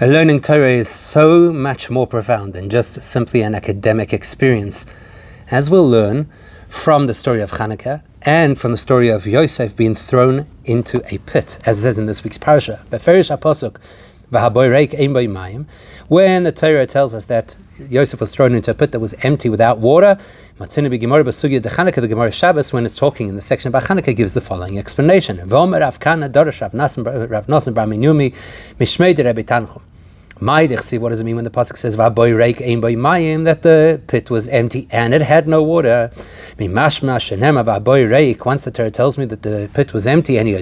Learning Torah is so much more profound than just simply an academic experience, as we'll learn from the story of Chanukah and from the story of Yosef being thrown into a pit, as it says in this week's parasha. When the Torah tells us that Yosef was thrown into a pit that was empty without water, the Gemara Shabbos, when it's talking in the section about Chanukah, gives the following explanation. What does it mean when the pasuk says that the pit was empty and it had no water? Once the Torah tells me that the pit was empty and do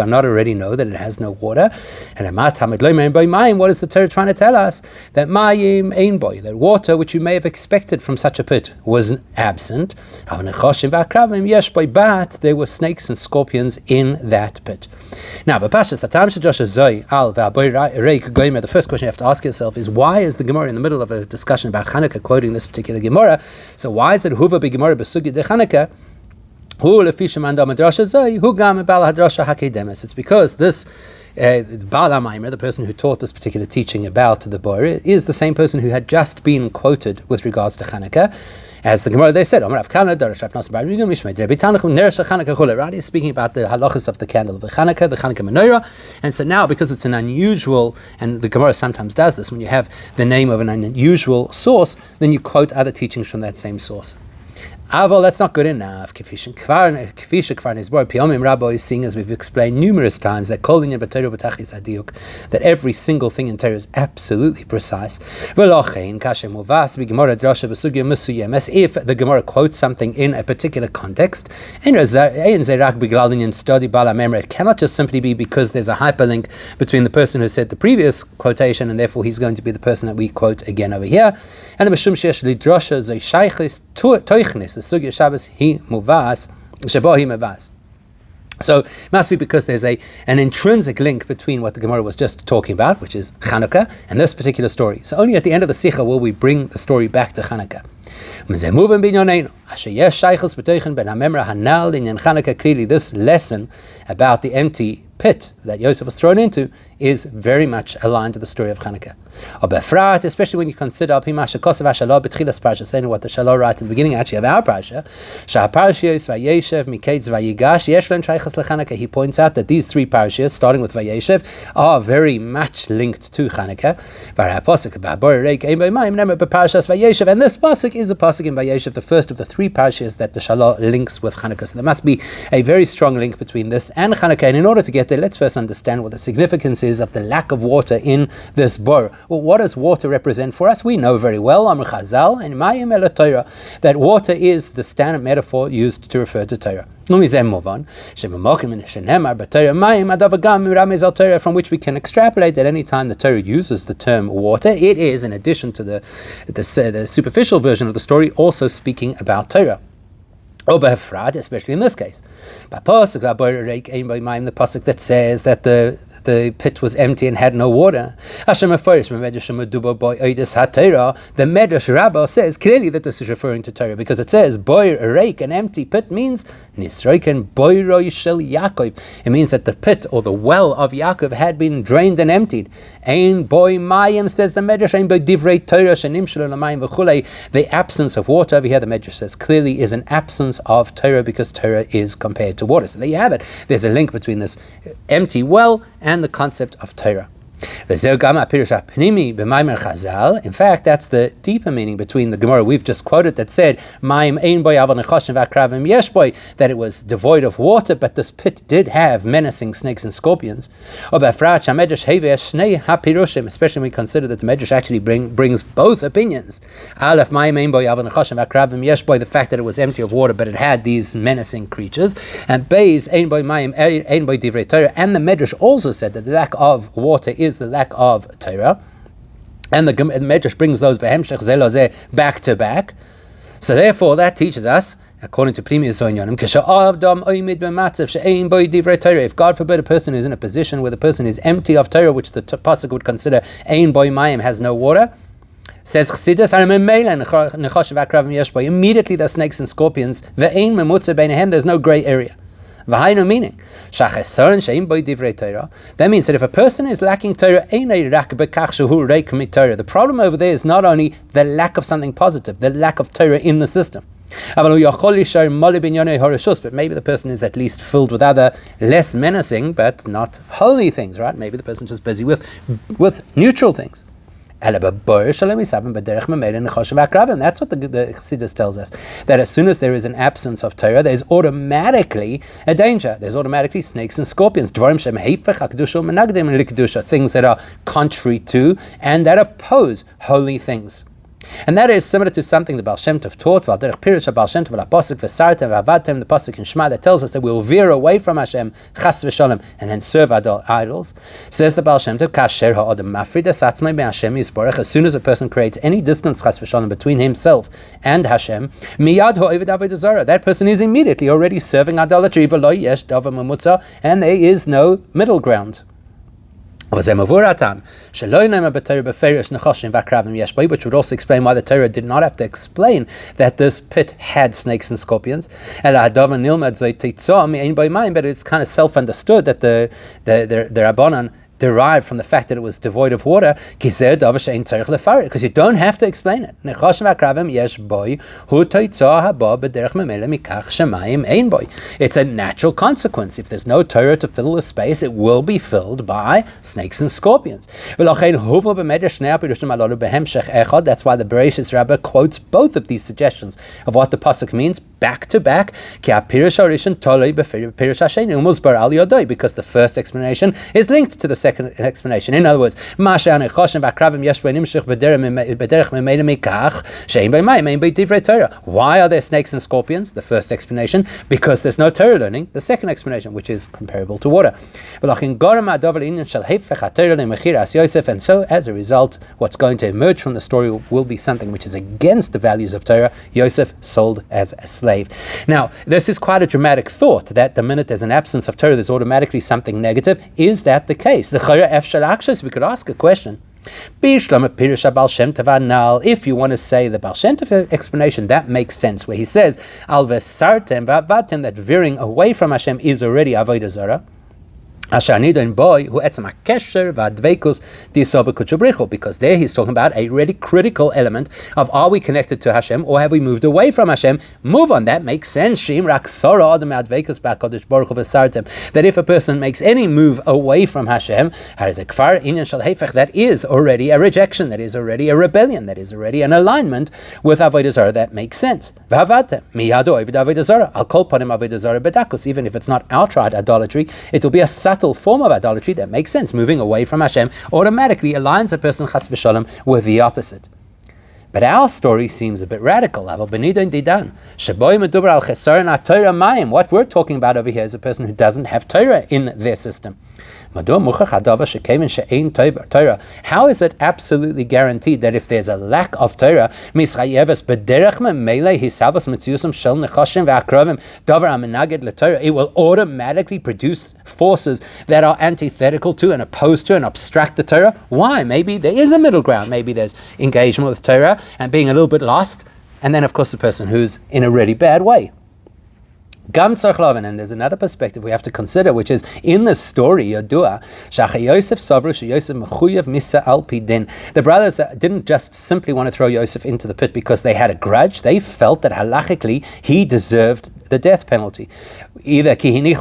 I not already know that it has no water? And what is the Torah trying to tell us? That that water, which you may have expected from such a pit, was absent. But there were snakes and scorpions in that pit. Now, the first question you have to ask yourself is, why is the Gemara in the middle of a discussion about Chanukah quoting this particular Gemara? So why is it Huva be Gemara besugya de Chanukah? It's because this Baal HaMaimer, the person who taught this particular teaching about the Boer, is the same person who had just been quoted with regards to Chanukah. As the Gemara, they said, right? He's speaking about the halachas of the candle of the Chanukah menorah. And so now, because it's an unusual, and the Gemara sometimes does this, when you have the name of an unusual source, then you quote other teachings from that same source. Aval, that's not good enough. Rabbi is seeing, as we've explained numerous times, that that every single thing in Torah is absolutely precise. If the Gemara quotes something in a particular context, it cannot just simply be because there's a hyperlink between the person who said the previous quotation, and therefore he's going to be the person that we quote again over here. And the Sugya Shabbos he muvas, Shabo he muvas. So it must be because there's an intrinsic link between what the Gemara was just talking about, which is Chanukah, and this particular story. So only at the end of the Sikha will we bring the story back to Chanukah. Clearly this lesson about the empty pit that Yosef was thrown into is very much aligned to the story of Chanukah. Especially when you consider saying what the Shalom writes at the beginning actually of our parasha, he points out that these three parashas, starting with Vayeshev, are very much linked to Chanukah. And this pasuk is a pasuk in Vayeshev, the first of the three parashas that the Shalom links with Chanukah. So there must be a very strong link between this and Chanukah. And in order to get there, let's first understand what the significance is of the lack of water in this bor. Well, what does water represent for us? We know very well, Amr Chazal and Mayim el Torah, that water is the standard metaphor used to refer to Torah. From which we can extrapolate that any time the Torah uses the term water, it is, in addition to the superficial version of the story, also speaking about Torah. Especially in this case. The pasuk that says that the pit was empty and had no water. The Medrash Rabbah says clearly that this is referring to Torah, because it says an empty pit means it means that the pit or the well of Yaakov had been drained and emptied. Says the Medrash, the absence of water over here, the Medrash says clearly is an absence of Torah, because Torah is compared to water. So there you have it. There's a link between this empty well and the concept of Torah. In fact, that's the deeper meaning between the Gemara we've just quoted that said that it was devoid of water, but this pit did have menacing snakes and scorpions. Especially when we consider that the Medrash actually brings both opinions. The fact that it was empty of water, but it had these menacing creatures. And the Medrash also said that the lack of water is the lack of Torah, and the Medrash brings those back to back. So therefore, that teaches us, according to Primi Zoinyonim, if God forbid a person is in a position where the person is empty of Torah, which the pasuk would consider ein boy mayim, has no water, says Chassidus, immediately the snakes and scorpions, there's no gray area. V'hainu meaning, that means that if a person is lacking Torah, the problem over there is not only the lack of something positive, the lack of Torah in the system. But maybe the person is at least filled with other less menacing but not holy things, right? Maybe the person's just busy with neutral things. That's what the Chassidus tells us, that as soon as there is an absence of Torah, there's automatically a danger. There's automatically snakes and scorpions, things that are contrary to and that oppose holy things. And that is similar to something the Baal Shem Tov taught, the pasuk in Shema that tells us that we will veer away from Hashem, chas v'sholem, and then serve idols. Says the Baal Shem Tov, as soon as a person creates any distance, chas v'sholem, between himself and Hashem, that person is immediately already serving idolatry, and there is no middle ground. Which would also explain why the Torah did not have to explain that this pit had snakes and scorpions. But it's kind of self-understood that the Rabbanan derived from the fact that it was devoid of water, because you don't have to explain it. It's a natural consequence. If there's no Torah to fill the space, it will be filled by snakes and scorpions. That's why the Vayeishev Rabbi quotes both of these suggestions of what the pasuk means back to back, because the first explanation is linked to the second explanation. In other words, why are there snakes and scorpions? The first explanation, because there's no Torah learning. The second explanation, which is comparable to water. And so, as a result, what's going to emerge from the story will be something which is against the values of Torah. Yosef sold as a slave. Now, this is quite a dramatic thought, that the minute there's an absence of Torah, there's automatically something negative. Is that the case? We could ask a question. If you want to say the Baal Shem Tov explanation, that makes sense, where he says, that veering away from Hashem is already avodah zarah. Because there he's talking about a really critical element of, are we connected to Hashem or have we moved away from Hashem? Move on, that makes sense. That if a person makes any move away from Hashem, that is already a rejection, that is already a rebellion, that is already an alignment with avodah zarah. That makes sense. Even if it's not outright idolatry, it will be a subtle form of idolatry. That makes sense. Moving away from Hashem automatically aligns a person, chas v'sholem, with the opposite. But our story seems a bit radical. What we're talking about over here is a person who doesn't have Torah in their system. How is it absolutely guaranteed that if there's a lack of Torah, it will automatically produce forces that are antithetical to and opposed to and obstruct the Torah? Why? Maybe there is a middle ground. Maybe there's engagement with Torah and being a little bit lost, and then of course the person who's in a really bad way. And there's another perspective we have to consider, which is in the story Yodua, the brothers didn't just simply want to throw Yosef into the pit because they had a grudge. They felt that halachically he deserved the death penalty. Either like the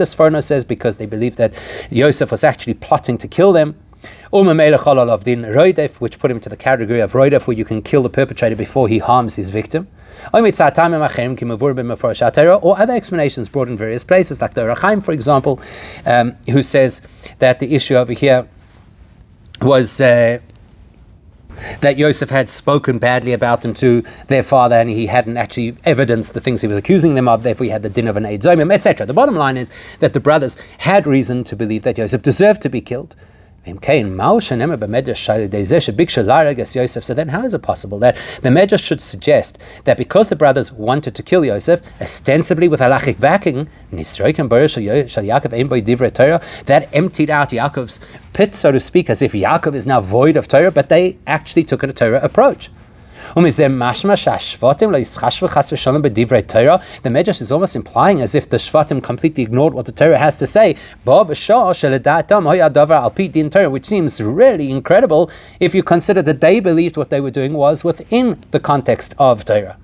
Sforno says, because they believed that Yosef was actually plotting to kill them, which put him to the category of roidef, where you can kill the perpetrator before he harms his victim. Or other explanations brought in various places, like the Rachaim, for example, who says that the issue over here was that Yosef had spoken badly about them to their father, and he hadn't actually evidenced the things he was accusing them of, therefore he had the din of an Eid Zomim, etc. The bottom line is that the brothers had reason to believe that Yosef deserved to be killed. So then how is it possible that the Medrash should suggest that because the brothers wanted to kill Yosef, ostensibly with halachic backing, that emptied out Yaakov's pit, so to speak, as if Yaakov is now void of Torah, but they actually took a Torah approach? The Medrash is almost implying as if the Shvatim completely ignored what the Torah has to say, which seems really incredible if you consider that they believed what they were doing was within the context of Torah.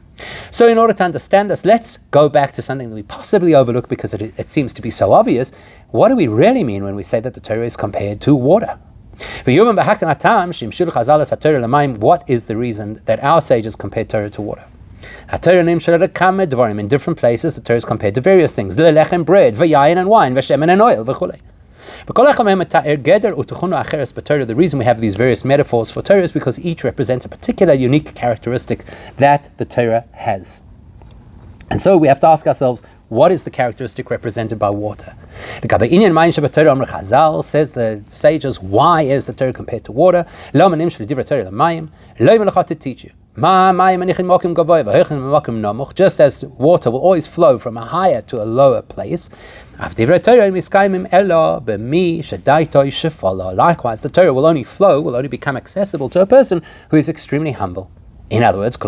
So in order to understand this, let's go back to something that we possibly overlook because it seems to be so obvious. What do we really mean when we say that the Torah is compared to water? What is the reason that our sages compared Torah to water? In different places, the Torah is compared to various things: bread, and wine, and oil. The reason we have these various metaphors for Torah is because each represents a particular unique characteristic that the Torah has. And so we have to ask ourselves, what is the characteristic represented by water? Chazal says the sages, why is the Torah compared to water? To teach you. Just as water will always flow from a higher to a lower place, likewise the Torah will only become accessible to a person who is extremely humble. In other words,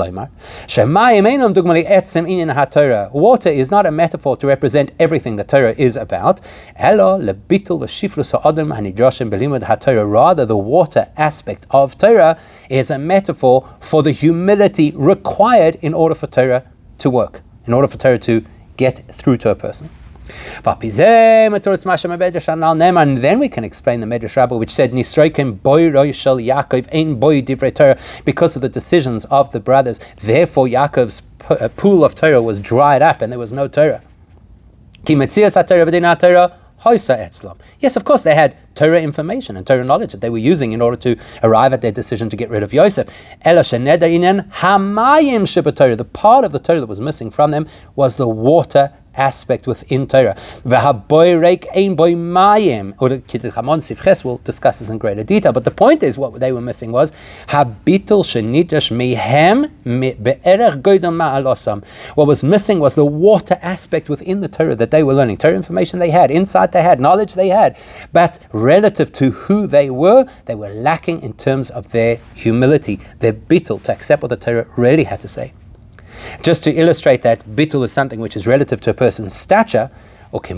water is not a metaphor to represent everything the Torah is about. Rather, the water aspect of Torah is a metaphor for the humility required in order for Torah to work, in order for Torah to get through to a person. And then we can explain the Medrash Rabbi, which said, because of the decisions of the brothers, therefore Yaakov's pool of Torah was dried up and there was no Torah. Yes, of course, they had Torah information and Torah knowledge that they were using in order to arrive at their decision to get rid of Yosef. The part of the Torah that was missing from them was the water aspect within Torah. Or the Kiddushamon Sifches will discuss this in greater detail, but the point is what they were missing was what was missing was the water aspect within the Torah that they were learning. Torah information they had, insight they had, knowledge they had, but relative to who they were lacking in terms of their humility, their bittul, to accept what the Torah really had to say. Just to illustrate that bittul is something which is relative to a person's stature, let's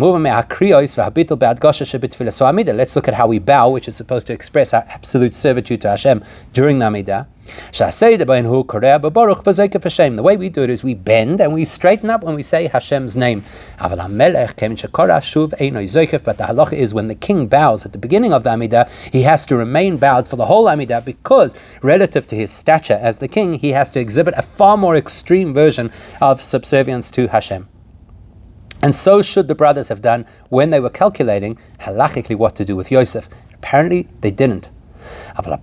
look at how we bow, which is supposed to express our absolute servitude to Hashem during the Amidah. The way we do it is we bend and we straighten up when we say Hashem's name. But the halacha is when the king bows at the beginning of the Amidah, he has to remain bowed for the whole Amidah, because relative to his stature as the king, he has to exhibit a far more extreme version of subservience to Hashem. And so should the brothers have done when they were calculating halachically what to do with Yosef. Apparently they didn't. But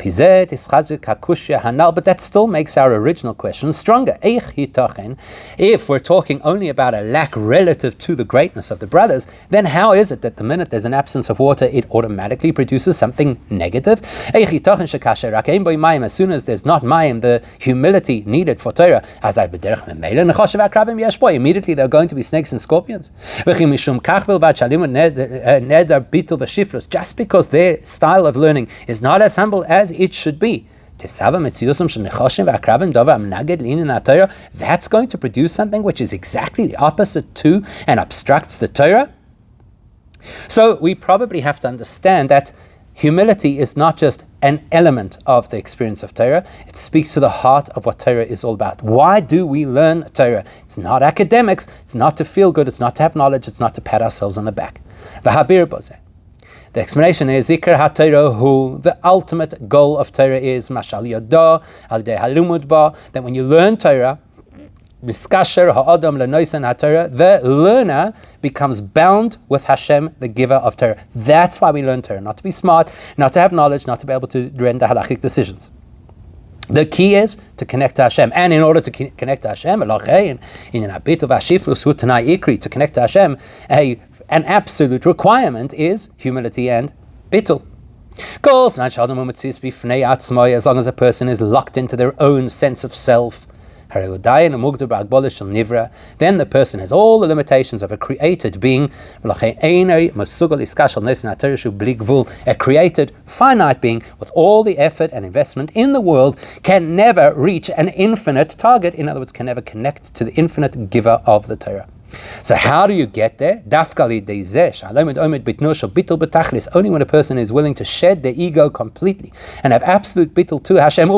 that still makes our original question stronger. If we're talking only about a lack relative to the greatness of the brothers, then how is it that the minute there's an absence of water, it automatically produces something negative? As soon as there's not mayim, the humility needed for Torah, immediately there are going to be snakes and scorpions. Just because their style of learning is not as humble as it should be, that's going to produce something which is exactly the opposite to and obstructs the Torah. So we probably have to understand that humility is not just an element of the experience of Torah, it speaks to the heart of what Torah is all about. Why do we learn Torah? It's not academics, it's not to feel good, it's not to have knowledge, it's not to pat ourselves on the back. The explanation is Zikr HaTorah, who the ultimate goal of Torah is Mashal Yodah Al-Dei Halumud Ba, that when you learn Torah, Miskasher Ha'adam L'Noisen HaTorah, the learner becomes bound with Hashem, the giver of Torah. That's why we learn Torah, not to be smart, not to have knowledge, not to be able to render halachic decisions. The key is to connect to Hashem, and in order to connect to Hashem, to connect to Hashem, an absolute requirement is humility and bittul. As long as a person is locked into their own sense of self, then the person has all the limitations of a created being, a created finite being with all the effort and investment in the world can never reach an infinite target. In other words, can never connect to the infinite giver of the Torah. So how do you get there? Only when a person is willing to shed their ego completely and have absolute bittul to Hashem,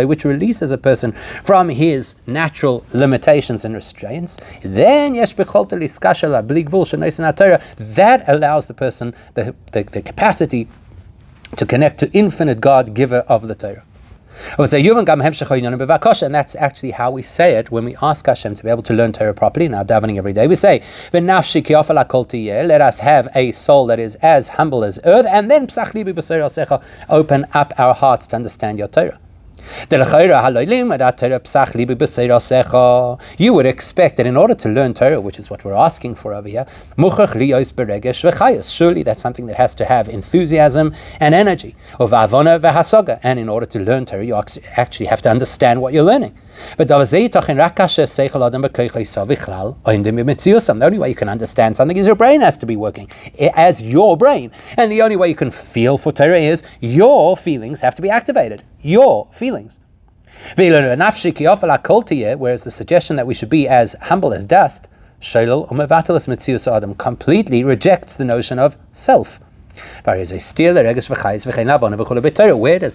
which releases a person from his natural limitations and restraints. Then that allows the person the capacity to connect to infinite God, giver of the Torah. And that's actually how we say it when we ask Hashem to be able to learn Torah properly in our davening every day. We say, let us have a soul that is as humble as earth, and then open up our hearts to understand your Torah. You would expect that in order to learn Torah, which is what we're asking for over here, surely that's something that has to have enthusiasm and energy. And in order to learn Torah, you actually have to understand what you're learning. But the only way you can understand something is your brain has to be working as your brain. And the only way you can feel for Torah is your feelings have to be activated. Your feelings. Whereas the suggestion that we should be as humble as dust completely rejects the notion of self. Where does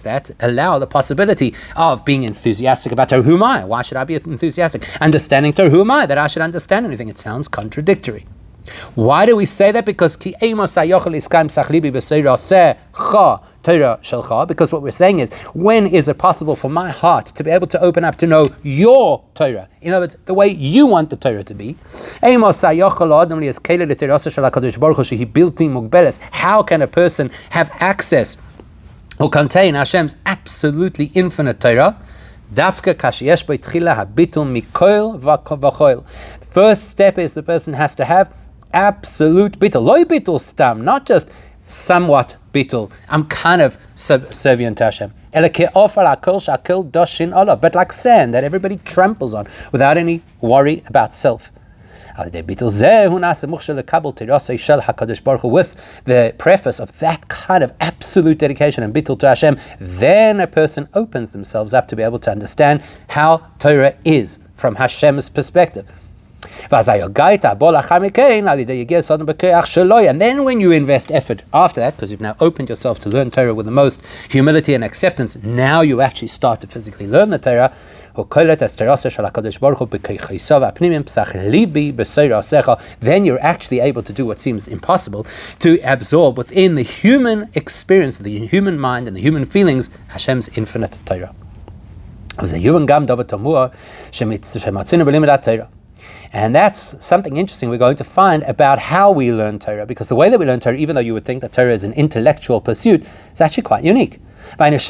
that allow the possibility of being enthusiastic about Torah? Who am I? Why should I be enthusiastic? Understanding Torah, who am I that I should understand anything? It sounds contradictory. Why do we say that? Because because what we're saying is, when is it possible for my heart to be able to open up to know your Torah? In other words, the way you want the Torah to be. How can a person have access or contain Hashem's absolutely infinite Torah? First step is the person has to have absolute bittul. Lo bittul stam, not just somewhat bittul. I'm kind of subservient to Hashem. But like sand that everybody tramples on without any worry about self. With the preface of that kind of absolute dedication and bittul to Hashem, then a person opens themselves up to be able to understand how Torah is from Hashem's perspective. And then when you invest effort after that, because you've now opened yourself to learn Torah with the most humility and acceptance, now you actually start to physically learn the Torah. Then you're actually able to do what seems impossible, to absorb within the human experience, the human mind and the human feelings, Hashem's infinite Torah. And that's something interesting we're going to find about how we learn Torah, because the way that we learn Torah, even though you would think that Torah is an intellectual pursuit, is actually quite unique. What's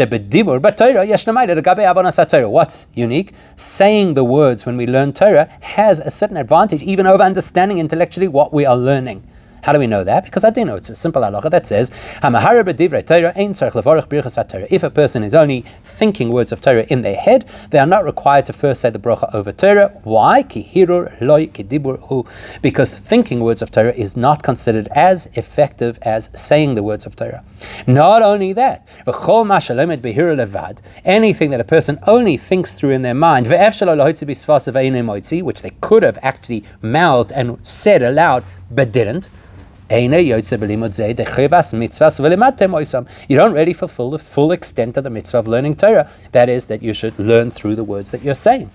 unique? Saying the words when we learn Torah has a certain advantage even over understanding intellectually what we are learning. How do we know that? Because I do know it's a simple halacha that says, if a person is only thinking words of Torah in their head, they are not required to first say the bracha over Torah. Why? Because thinking words of Torah is not considered as effective as saying the words of Torah. Not only that, anything that a person only thinks through in their mind, which they could have actually mouthed and said aloud, but didn't, you don't really fulfill the full extent of the mitzvah of learning Torah. That is, that you should learn through the words that you're saying.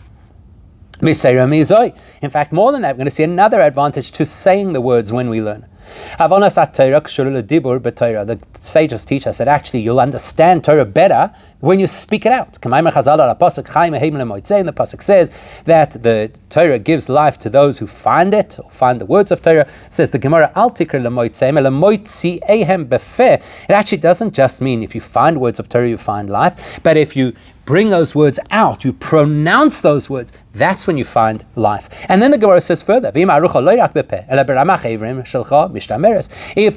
In fact, more than that, we're going to see another advantage to saying the words when we learn. The sages teach us that actually you'll understand Torah better when you speak it out. And the pasuk says that the Torah gives life to those who find it, or find the words of Torah. Says the Gemara, it actually doesn't just mean if you find words of Torah you find life, but if you bring those words out, you pronounce those words, that's when you find life. And then the Gemara says further, if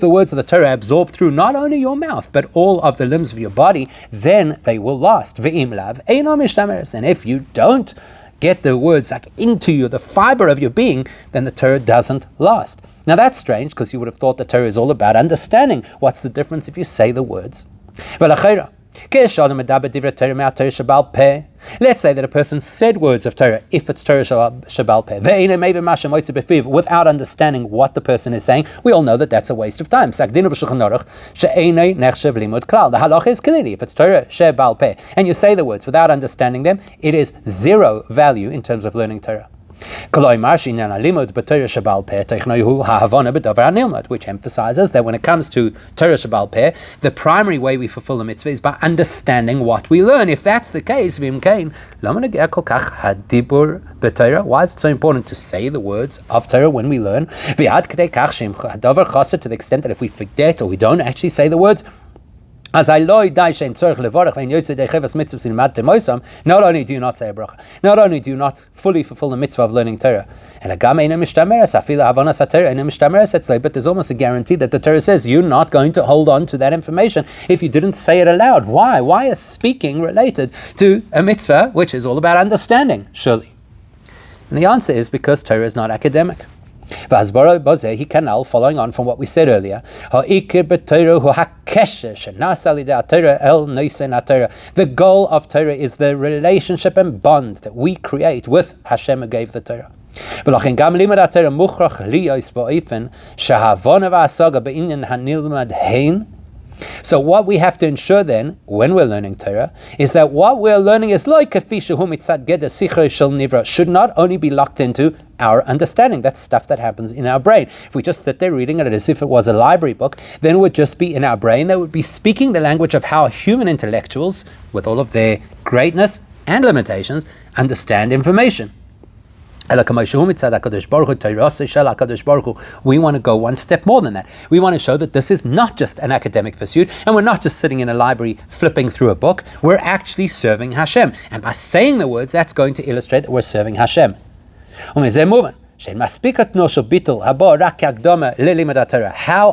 the words of the Torah absorb through not only your mouth, but all of the limbs of your body, then they will last. And if you don't get the words like into you, the fiber of your being, then the Torah doesn't last. Now that's strange, because you would have thought the Torah is all about understanding. What's the difference if you say the words? Let's say that a person said words of Torah, if it's Torah Shabal Peh, without understanding what the person is saying. We all know that that's a waste of time. The halacha is clearly, if it's Torah Shabal Peh, and you say the words without understanding them, it is zero value in terms of learning Torah. Which emphasizes that when it comes to Torah Shabal Peh, the primary way we fulfill the mitzvah is by understanding what we learn. If that's the case, why is it so important to say the words of Torah when we learn? To the extent that if we forget or we don't actually say the words, not only do you not say a bracha, not only do you not fully fulfill the mitzvah of learning Torah, but there's almost a guarantee that the Torah says you're not going to hold on to that information if you didn't say it aloud. Why? Why is speaking related to a mitzvah which is all about understanding, surely? And the answer is because Torah is not academic. Following on from what we said earlier, the goal of Torah is the relationship and bond that we create with Hashem who gave the Torah. So what we have to ensure then, when we're learning Torah, is that what we're learning is should not only be locked into our understanding. That's stuff that happens in our brain. If we just sit there reading it as if it was a library book, then it would just be in our brain. That would be speaking the language of how human intellectuals, with all of their greatness and limitations, understand information. We want to go one step more than that. We want to show that this is not just an academic pursuit, and we're not just sitting in a library flipping through a book. We're actually serving Hashem. And by saying the words, that's going to illustrate that we're serving Hashem. How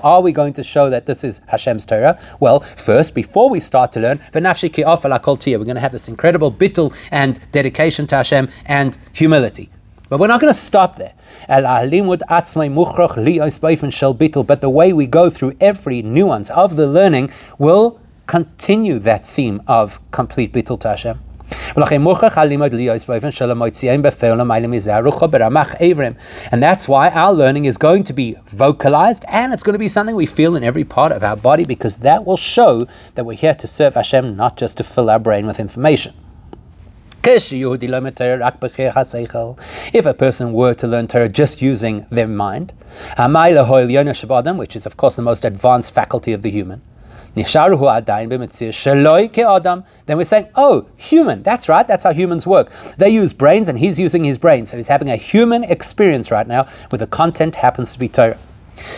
are we going to show that this is Hashem's Torah? Well, first, before we start to learn, we're going to have this incredible bittul and dedication to Hashem and humility. But we're not going to stop there. But the way we go through every nuance of the learning will continue that theme of complete bittul to Hashem. And that's why our learning is going to be vocalized, and it's going to be something we feel in every part of our body, because that will show that we're here to serve Hashem, not just to fill our brain with information. If a person were to learn Torah just using their mind, which is of course the most advanced faculty of the human, then we're saying, oh, human, that's right, that's how humans work. They use brains and he's using his brain, so he's having a human experience right now where the content happens to be Torah.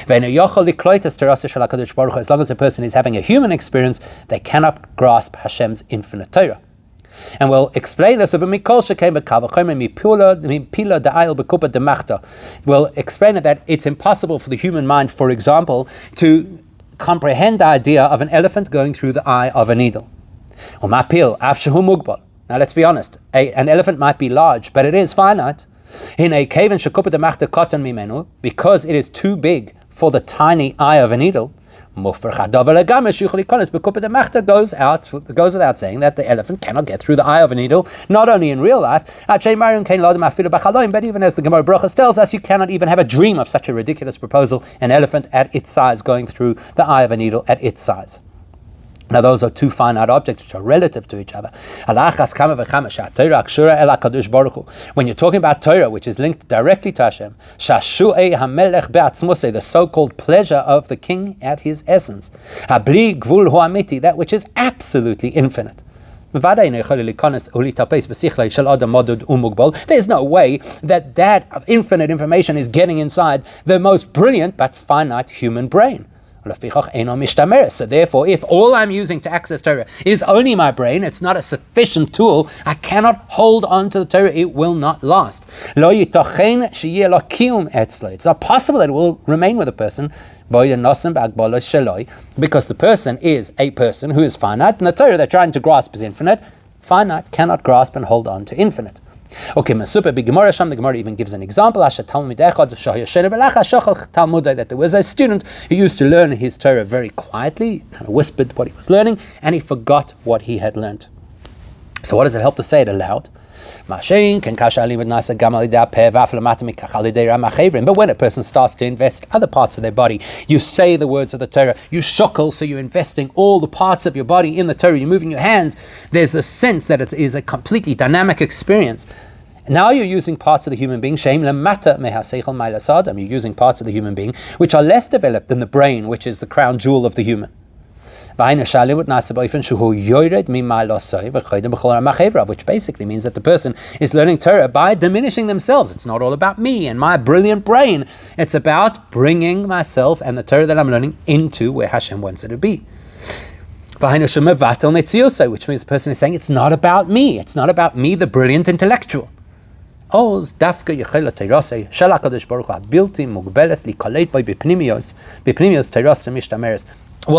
As long as a person is having a human experience, they cannot grasp Hashem's infinite Torah. And we'll explain this. We'll explain it that it's impossible for the human mind, for example, to comprehend the idea of an elephant going through the eye of a needle. Now let's be honest, an elephant might be large, but it is finite. Because it is too big for the tiny eye of a needle, goes without saying that the elephant cannot get through the eye of a needle, not only in real life, but even as the Gemara Brachos tells us, you cannot even have a dream of such a ridiculous proposal, an elephant at its size going through the eye of a needle at its size. Now those are two finite objects which are relative to each other. When you're talking about Torah, which is linked directly to Hashem, the so-called pleasure of the king at his essence, that which is absolutely infinite. There's no way that infinite information is getting inside the most brilliant but finite human brain. So therefore, if all I'm using to access Torah is only my brain, it's not a sufficient tool, I cannot hold on to the Torah, it will not last. It's not possible that it will remain with a person, because the person is a person who is finite, and the Torah they're trying to grasp is infinite. Finite cannot grasp and hold on to infinite. Okay, the Gemara even gives an example, that there was a student who used to learn his Torah very quietly, kind of whispered what he was learning, and he forgot what he had learned. So what does it help to say it aloud? But when a person starts to invest other parts of their body, you say the words of the Torah, you shokel, so you're investing all the parts of your body in the Torah, you're moving your hands, there's a sense that it is a completely dynamic experience. Now you're using parts of the human being, you're using parts of the human being which are less developed than the brain, which is the crown jewel of the human. Which basically means that the person is learning Torah by diminishing themselves. It's not all about me and my brilliant brain. It's about bringing myself and the Torah that I'm learning into where Hashem wants it to be. Which means the person is saying, it's not about me. It's not about me, the brilliant intellectual. Well,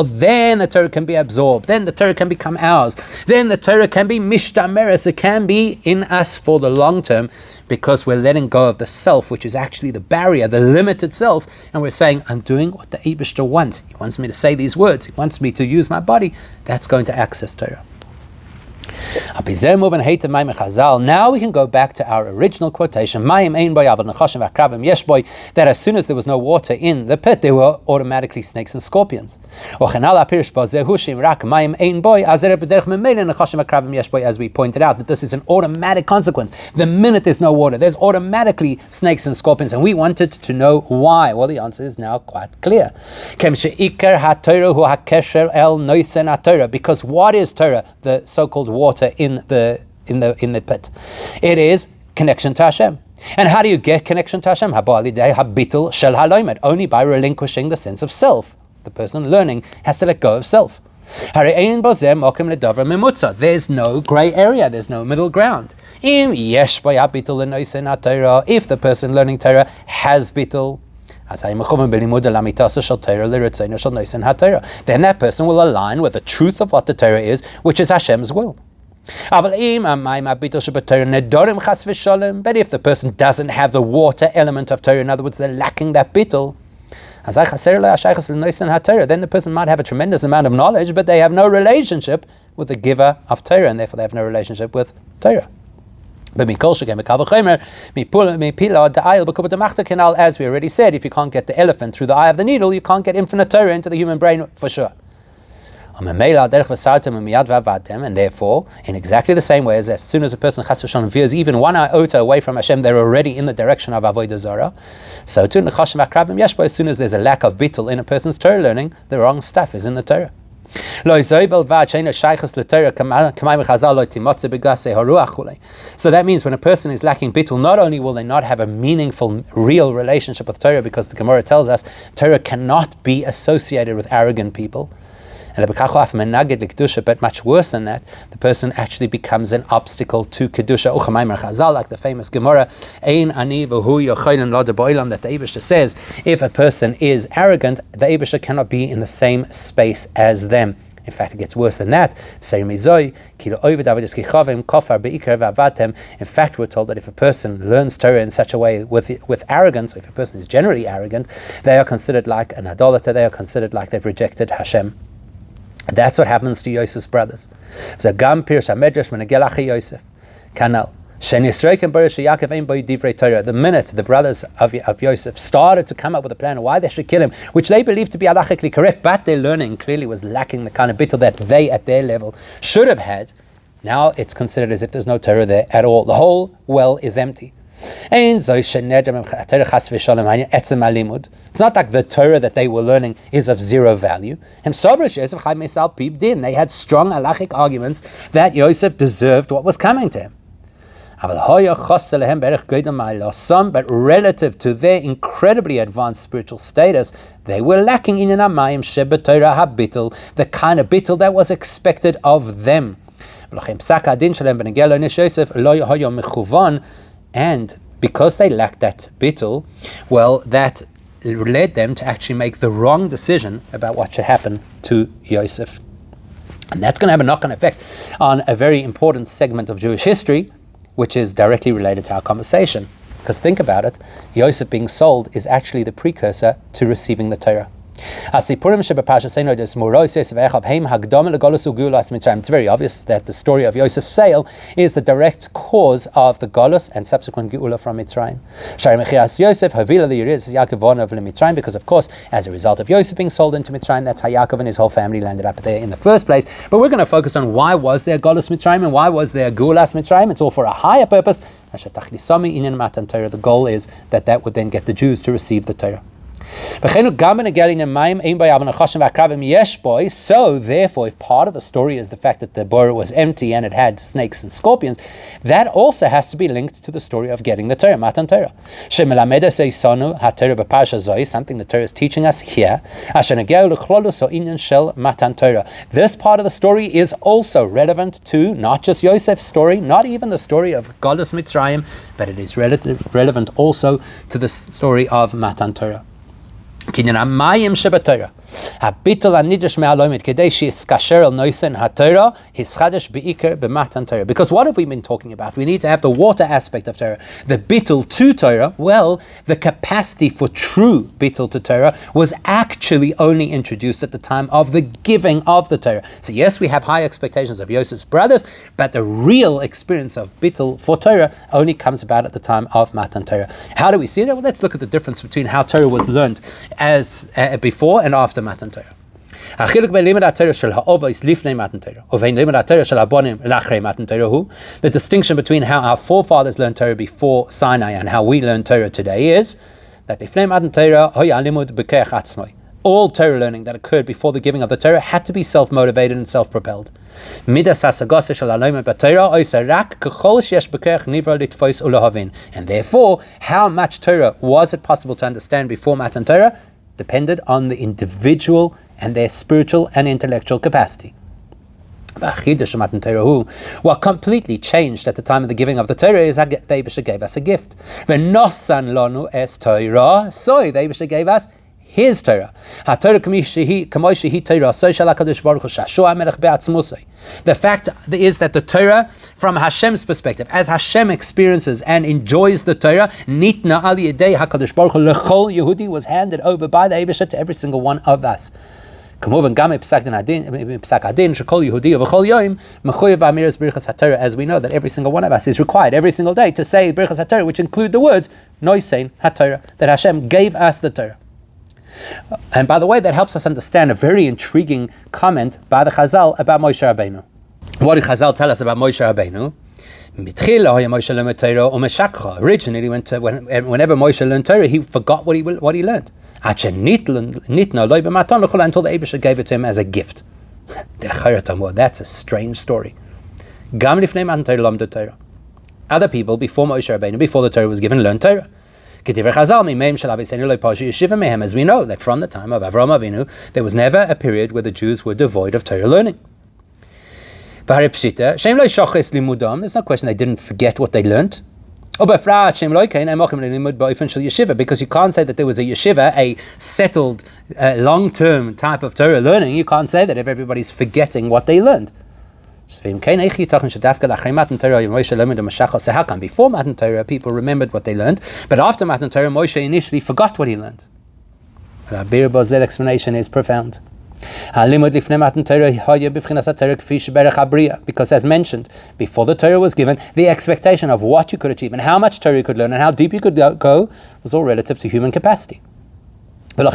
then the Torah can be absorbed, then the Torah can become ours, then the Torah can be mishtameres, it can be in us for the long term, because we're letting go of the self, which is actually the barrier, the limited self, and we're saying, I'm doing what the Eibishter wants. He wants me to say these words, he wants me to use my body. That's going to access Torah. Now we can go back to our original quotation, that as soon as there was no water in the pit, there were automatically snakes and scorpions. As we pointed out, that this is an automatic consequence. The minute there's no water, there's automatically snakes and scorpions, and we wanted to know why. Well, the answer is now quite clear. Because what is Torah, the so-called water in the pit? It is connection to Hashem. And how do you get connection to Hashem? Only by relinquishing the sense of self. The person learning has to let go of self. There's no grey area, there's no middle ground. If the person learning Torah has bittul, then that person will align with the truth of what the Torah is, which is Hashem's will. But if the person doesn't have the water element of Torah, in other words, they're lacking that bittul, then the person might have a tremendous amount of knowledge, but they have no relationship with the giver of Torah, and therefore they have no relationship with Torah. But as we already said, if you can't get the elephant through the eye of the needle, you can't get infinite Torah into the human brain for sure. And therefore, in exactly the same way as soon as a person chas v'shalom veers even one iota away from Hashem, they're already in the direction of avodah zarah. So too, as soon as there's a lack of bittul in a person's Torah learning, the wrong stuff is in the Torah. So that means when a person is lacking bittul, not only will they not have a meaningful, real relationship with Torah, because the Gemara tells us Torah cannot be associated with arrogant people. But much worse than that, the person actually becomes an obstacle to Kedusha. Like the famous Gemara, that the Eibishter says, if a person is arrogant, the Eibishter cannot be in the same space as them. In fact, it gets worse than that. In fact, we're told that if a person learns Torah in such a way with arrogance, if a person is generally arrogant, they are considered like an idolater, they are considered like they've rejected Hashem. That's what happens to Yosef's brothers. So Gam Pirsh HaMedrash Menegelach Yosef Kanal. The minute the brothers of Yosef started to come up with a plan of why they should kill him, which they believed to be halachically correct, but their learning clearly was lacking the kind of bittul that they at their level should have had, now it's considered as if there's no Torah there at all. The whole well is empty. It's not like the Torah that they were learning is of zero value. And they had strong halachic arguments that Yosef deserved what was coming to him. But relative to their incredibly advanced spiritual status, they were lacking in the kind of bittul that was expected of them. And because they lacked that bittul, well, that led them to actually make the wrong decision about what should happen to Yosef. And that's going to have a knock-on effect on a very important segment of Jewish history, which is directly related to our conversation. Because think about it, Yosef being sold is actually the precursor to receiving the Torah. It's very obvious that the story of Yosef's sale is the direct cause of the Golus and subsequent Geula from Mitzrayim. Because of course, as a result of Yosef being sold into Mitzrayim, that's how Yaakov and his whole family landed up there in the first place. But we're going to focus on why was there Golus Mitzrayim and why was there Geulas Mitzrayim. It's all for a higher purpose. The goal is that would then get the Jews to receive the Torah. So therefore, if part of the story is the fact that the borer was empty and it had snakes and scorpions, that also has to be linked to the story of getting the Torah, Matan Torah. Something the Torah is teaching us here. This part of the story is also relevant to not just Yosef's story, not even the story of Golus Mitzrayim, but it is relevant also to the story of Matan Torah. Because what have we been talking about? We need to have the water aspect of Torah. The bittul to Torah, well, the capacity for true bittul to Torah was actually only introduced at the time of the giving of the Torah. So yes, we have high expectations of Yosef's brothers, but the real experience of bittul for Torah only comes about at the time of Matan Torah. How do we see that? Well, let's look at the difference between how Torah was learned as before and after Matan Torah. The distinction between how our forefathers learned Torah before Sinai and how we learn Torah today is that all Torah learning that occurred before the giving of the Torah had to be self-motivated and self-propelled. And therefore, how much Torah was it possible to understand before Matan Torah depended on the individual and their spiritual and intellectual capacity. What completely changed at the time of the giving of the Torah is that the Eibusha gave us a gift. The Eibusha gave us His Torah. The fact is that the Torah, from Hashem's perspective, as Hashem experiences and enjoys the Torah, Nitna al Yedei HaKadosh Baruch Hu L'chol Yehudi, was handed over by the Eibusha to every single one of us. As we know that every single one of us is required every single day to say Birchas HaTorah, which include the words Noisein HaTorah, that Hashem gave us the Torah. And by the way, that helps us understand a very intriguing comment by the Chazal about Moshe Rabbeinu. What did Chazal tell us about Moshe Rabbeinu? Originally, whenever Moshe learned Torah, he forgot what he learned. Until the Eibusha gave it to him as a gift. Well, that's a strange story. Other people before Moshe Rabbeinu, before the Torah was given, learned Torah. As we know that from the time of Avraham Avinu, there was never a period where the Jews were devoid of Torah learning. There's no question they didn't forget what they learned. Because you can't say that there was a yeshiva, a settled, long-term type of Torah learning. You can't say that if everybody's forgetting what they learned. So how come before Matan Torah people remembered what they learned, but after Matan Torah Moshe initially forgot what he learned? The Bir Bozel explanation is profound. Because as mentioned, before the Torah was given, the expectation of what you could achieve and how much Torah you could learn and how deep you could go was all relative to human capacity. So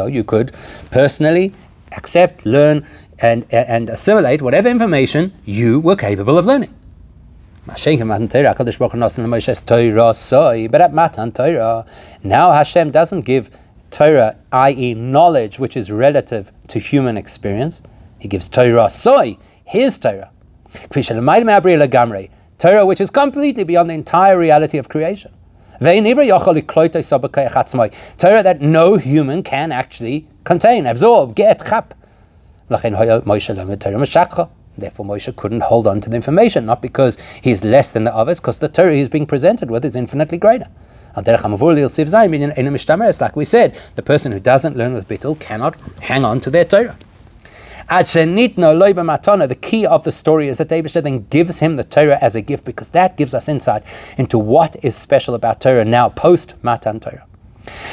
you could personally accept, learn, and assimilate whatever information you were capable of learning. But at Matan Torah, now Hashem doesn't give Torah, i.e. knowledge, which is relative to human Torah Soy, His Torah. Torah which is completely beyond the entire reality of creation. Torah that no human can actually contain, absorb, get, chap. Therefore Moshe couldn't hold on to the information, not because he's less than the others, because the Torah he's being presented with is infinitely greater. Like we said, the person who doesn't learn with bittul cannot hang on to their Torah. The key of the story is that the Eibishter then gives him the Torah as a gift, because that gives us insight into what is special about Torah now, post Matan Torah.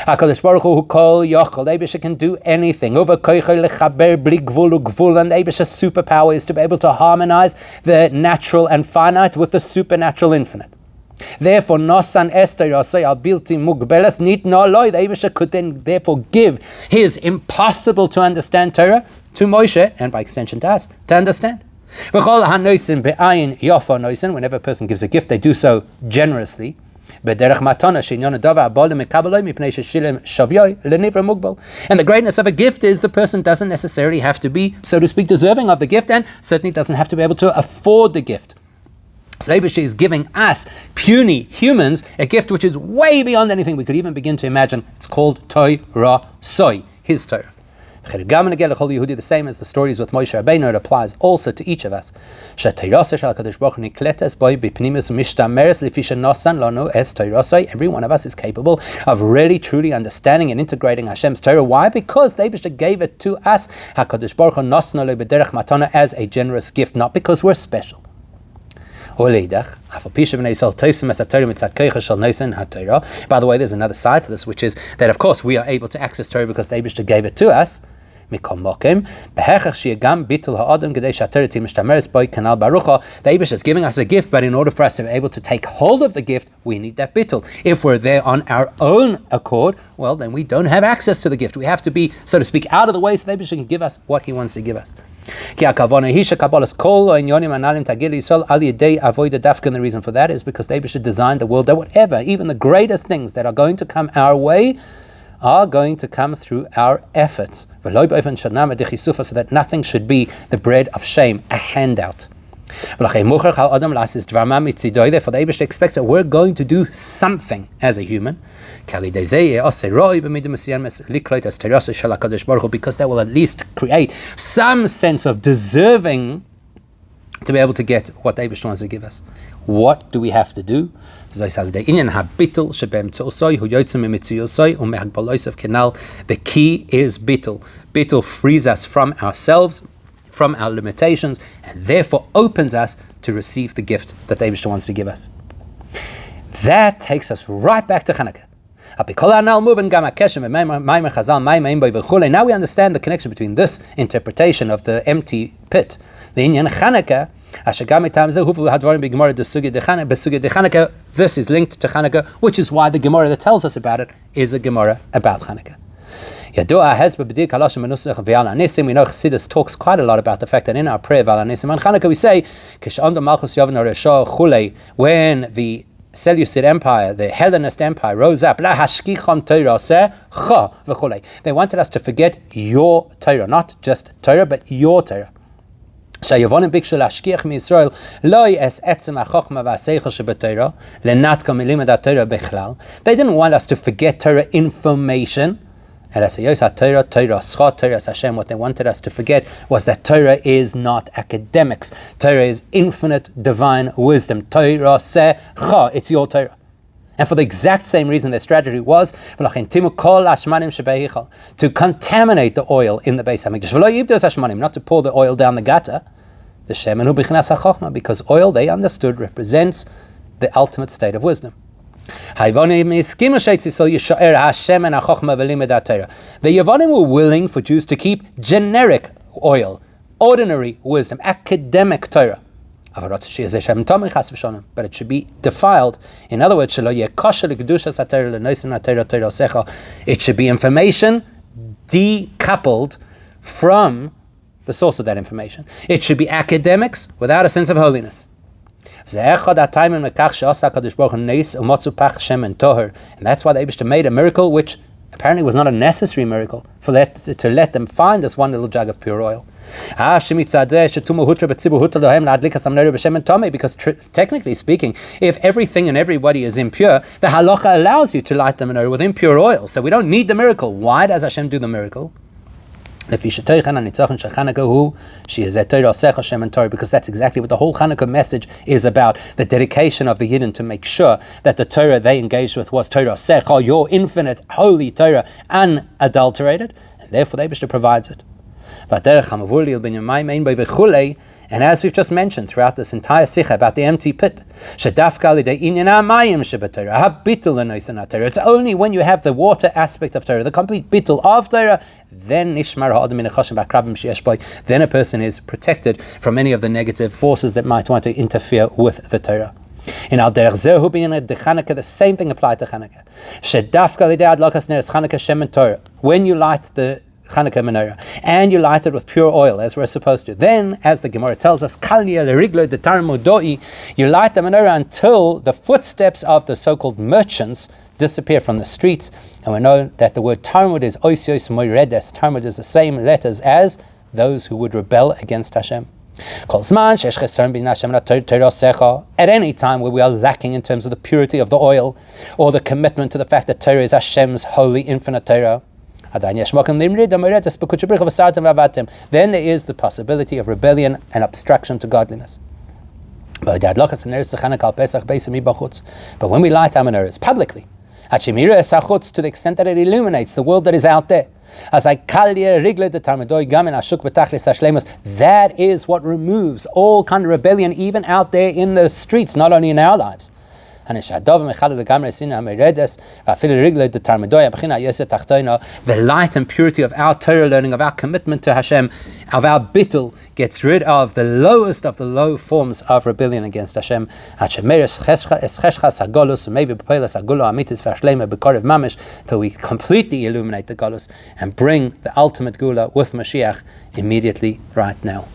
HaKadosh Baruch Hu Kol Yochel, the Eibishter can do anything. And the Eibishter's superpower is to be able to harmonize the natural and finite with the supernatural infinite. Therefore, Nosan Esther Yosei al Bilti Mugbelas Nit No Loi, the Eibishter could then therefore give his impossible to understand Torah to Moshe, and by extension to us, to understand. Whenever a person gives a gift, they do so generously. And the greatness of a gift is the person doesn't necessarily have to be, so to speak, deserving of the gift, and certainly doesn't have to be able to afford the gift. So Eibishter is giving us, puny humans, a gift which is way beyond anything we could even begin to imagine. It's called Torah Soy, his Torah. The same as the stories with Moshe Rabbeinu, it applies also to each of us. Every one of us is capable of really truly understanding and integrating Hashem's Torah. Why? Because the Eibishter gave it to us as a generous gift, not because we're special. By the way, there's another side to this, which is that, of course, we are able to access Torah because the Eibishter gave it to us. The Eibishter is giving us a gift, but in order for us to be able to take hold of the gift, we need that bittul. If we're there on our own accord, well, then we don't have access to the gift. We have to be, so to speak, out of the way so the Eibishter can give us what he wants to give us. And the reason for that is because the Eibishter designed the world that whatever, even the greatest things that are going to come our way, are going to come through our efforts, so that nothing should be the bread of shame, a handout. Therefore, the Eibishter expects that we're going to do something as a human, because that will at least create some sense of deserving to be able to get what the Eibishter wants to give us. What do we have to do? The key is bittul. Bittul frees us from ourselves, from our limitations, and therefore opens us to receive the gift that the Eibishter wants to give us. That takes us right back to Chanukah. Now we understand the connection between this interpretation of the empty pit, the Inyan Chanukah. This is linked to Chanukah, which is why the Gemara that tells us about it is a Gemara about Chanukah. We know Chassidus talks quite a lot about the fact that in our prayer of Al-Anesim on Chanukah we say, when the Seleucid Empire, the Hellenist Empire, rose up, they wanted us to forget your Torah, not just Torah, but your Torah. They didn't want us to forget Torah information. What they wanted us to forget was that Torah is not academics. Torah is infinite divine wisdom. It's your Torah. And for the exact same reason, their strategy was to contaminate the oil in the Beis Hamikdash, not to pour the oil down the gutter. Because oil, they understood, represents the ultimate state of wisdom. The Yavanim were willing for Jews to keep generic oil, ordinary wisdom, academic Torah. But it should be defiled. In other words, it should be information decoupled from the source of that information. It should be academics without a sense of holiness. And that's why the Eibishter made a miracle which Apparently it was not a necessary miracle for to let them find this one little jug of pure oil. Because technically speaking, if everything and everybody is impure, the halacha allows you to light the menorah with impure oil. So we don't need the miracle. Why does Hashem do the miracle? Because that's exactly what the whole Chanukah message is about, the dedication of the Yidden to make sure that the Torah they engaged with was Torah Secha, your infinite, holy Torah, unadulterated, and therefore the Eibishter provides it. And as we've just mentioned throughout this entire sikha about the empty pit, it's only when you have the water aspect of Torah, the complete bittul of Torah, then a person is protected from any of the negative forces that might want to interfere with the Torah. In al derech zehu b'inyan de Chanukah, the same thing applied to Chanukah. When you light the Chanukah menorah, and you light it with pure oil, as we're supposed to. Then, as the Gemara tells us, you light the menorah until the footsteps of the so-called merchants disappear from the streets. And we know that the word tarmud is oisios moiredes. Tarmud is the same letters as those who would rebel against Hashem. At any time where we are lacking in terms of the purity of the oil, or the commitment to the fact that Torah is Hashem's holy, infinite Torah, then there is the possibility of rebellion and obstruction to godliness. But when we light our menorahs publicly, to the extent that it illuminates the world that is out there, that is what removes all kind of rebellion, even out there in the streets, not only in our lives. The light and purity of our Torah learning, of our commitment to Hashem, of our bittul, gets rid of the lowest of the low forms of rebellion against Hashem, until we completely illuminate the Golus and bring the ultimate Gula with Mashiach immediately right now.